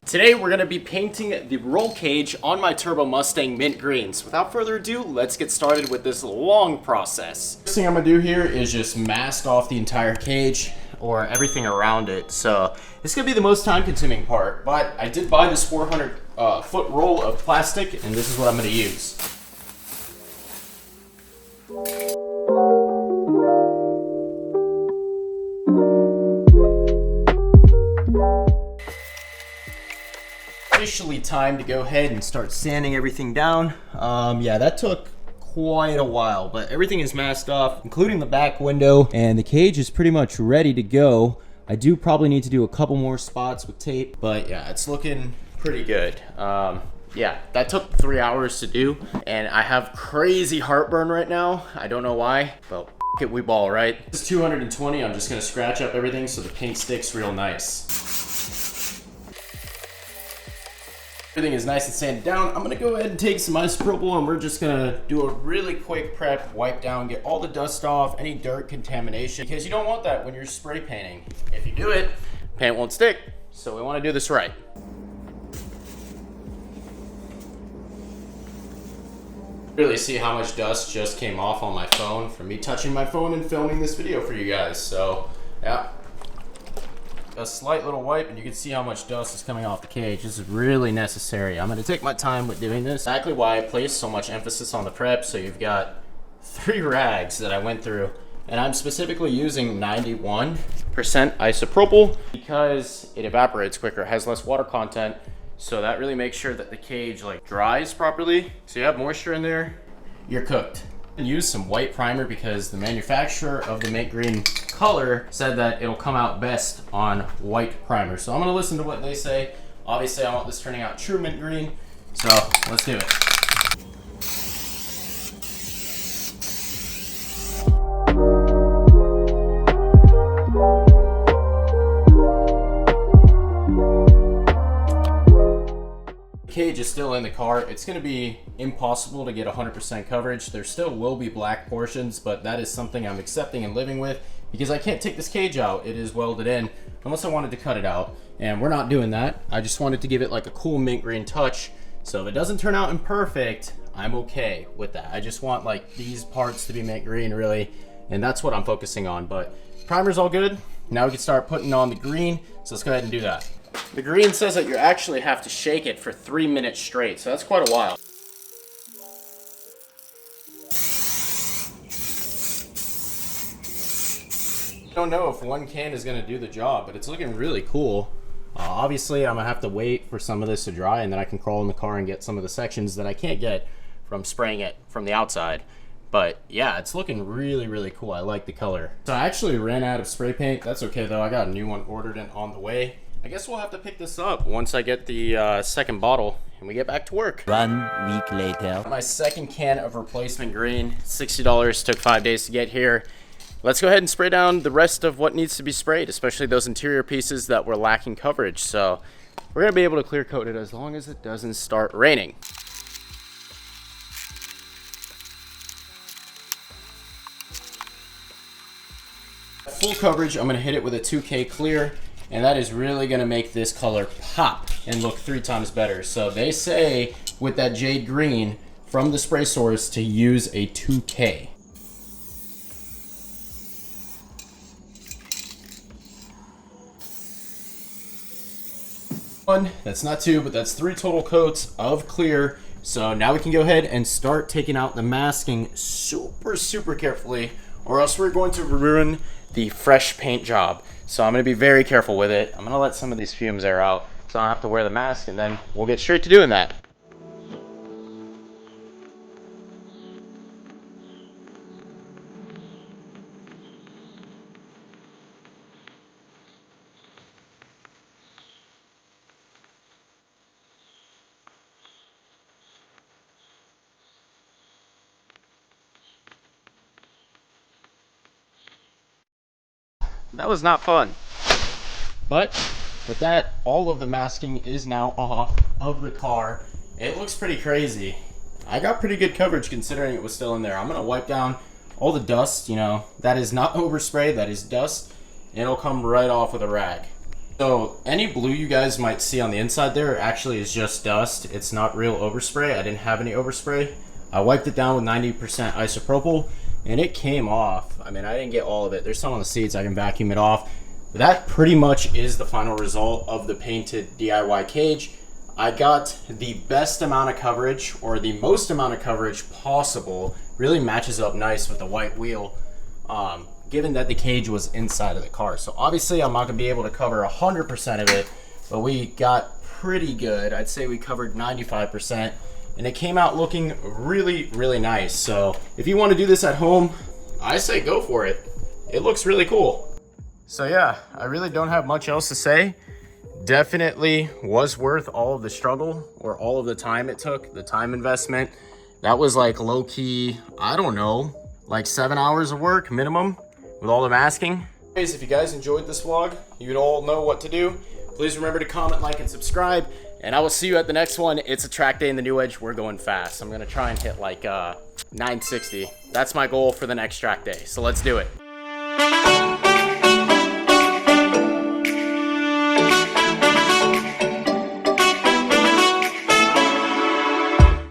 Today we're going to be painting the roll cage on my Turbo Mustang mint greens. Without further ado, let's get started with this long process. First thing I'm going to do here is just mask off the entire cage or everything around it. So it's going to be the most time consuming part, but I did buy this 400 foot roll of plastic and this is what I'm going to use. Officially time to go ahead and start sanding everything down. Yeah, that took quite a while, but everything is masked off, including the back window, and the cage is pretty much ready to go. I do probably need to do a couple more spots with tape, but yeah, it's looking pretty good. Yeah, that took 3 hours to do, and I have crazy heartburn right now. I don't know why, but f it, we ball, right? This is 220. I'm just gonna scratch up everything so the paint sticks real nice. Everything is nice and sanded down. I'm gonna go ahead and take some isopropyl and we're just gonna do a really quick prep, wipe down, get all the dust off, any dirt contamination, because you don't want that when you're spray painting. If you do it, paint won't stick. So we wanna do this right. Really see how much dust just came off on my phone from me touching my phone and filming this video for you guys. So yeah. A slight little wipe and you can see how much dust is coming off the cage. This is really necessary. I'm going to take my time with doing this. Exactly why I placed so much emphasis on the prep. So you've got 3 rags that I went through, and I'm specifically using 91% isopropyl because it evaporates quicker, has less water content. So that really makes sure that the cage dries properly. So you have moisture in there, you're cooked. And use some white primer because the manufacturer of the mint green color said that it'll come out best on white primer. So I'm gonna listen to what they say. Obviously I want this turning out true mint green, so let's do it. Cage is still in the car. It's going to be impossible to get 100% coverage. There still will be black portions, but that is something I'm accepting and living with because I can't take this cage out. It is welded in unless I wanted to cut it out, and we're not doing that. I just wanted to give it like a cool mint green touch. So if it doesn't turn out imperfect, I'm okay with that. I just want like these parts to be mint green really, and that's what I'm focusing on. But primer's all good. Now we can start putting on the green. So let's go ahead and do that. The green says that you actually have to shake it for 3 minutes straight, so that's quite a while. I don't know if one can is going to do the job, but it's looking really cool. Obviously, I'm going to have to wait for some of this to dry, and then I can crawl in the car and get some of the sections that I can't get from spraying it from the outside. But yeah, it's looking really, really cool. I like the color. So I actually ran out of spray paint. That's okay, though. I got a new one ordered and on the way. I guess we'll have to pick this up once I get the second bottle and we get back to work. 1 week later. My second can of replacement green, $60, took 5 days to get here. Let's go ahead and spray down the rest of what needs to be sprayed, especially those interior pieces that were lacking coverage. So we're gonna be able to clear coat it as long as it doesn't start raining. Full coverage, I'm gonna hit it with a 2K clear. And that is really gonna make this color pop and look 3 times better. So they say with that jade green from the spray source to use a 2K. One, that's not 2, but that's 3 total coats of clear. So now we can go ahead and start taking out the masking super carefully, or else we're going to ruin the fresh paint job. So I'm going to be very careful with it. I'm going to let some of these fumes air out so I don't have to wear the mask, and then we'll get straight to doing that. That was not fun. But with that, all of the masking is now off of the car. It looks pretty crazy. I got pretty good coverage considering it was still in there. I'm gonna wipe down all the dust, you know, that is not overspray, that is dust. It'll come right off with a rag. So any blue you guys might see on the inside there actually is just dust. It's not real overspray. I didn't have any overspray. I wiped it down with 90% isopropyl and it came off. I mean, I didn't get all of it. There's some on the seats. I can vacuum it off. But that pretty much is the final result of the painted DIY cage. I got the best amount of coverage, or the most amount of coverage possible. Really matches up nice with the white wheel, given that the cage was inside of the car. So obviously I'm not gonna be able to cover 100% of it, but we got pretty good. I'd say we covered 95%, and it came out looking really, really nice. So if you wanna do this at home, I say go for it. It looks really cool. So yeah, I really don't have much else to say. Definitely was worth all of the struggle, or all of the time it took, the time investment. That was like low key, I don't know, like 7 hours of work minimum with all the masking. Anyways, if you guys enjoyed this vlog, you'd all know what to do. Please remember to comment, like, and subscribe, and I will see you at the next one. It's a track day in the New Edge. We're going fast. I'm gonna try and hit like 960. That's my goal for the next track day, so let's do it.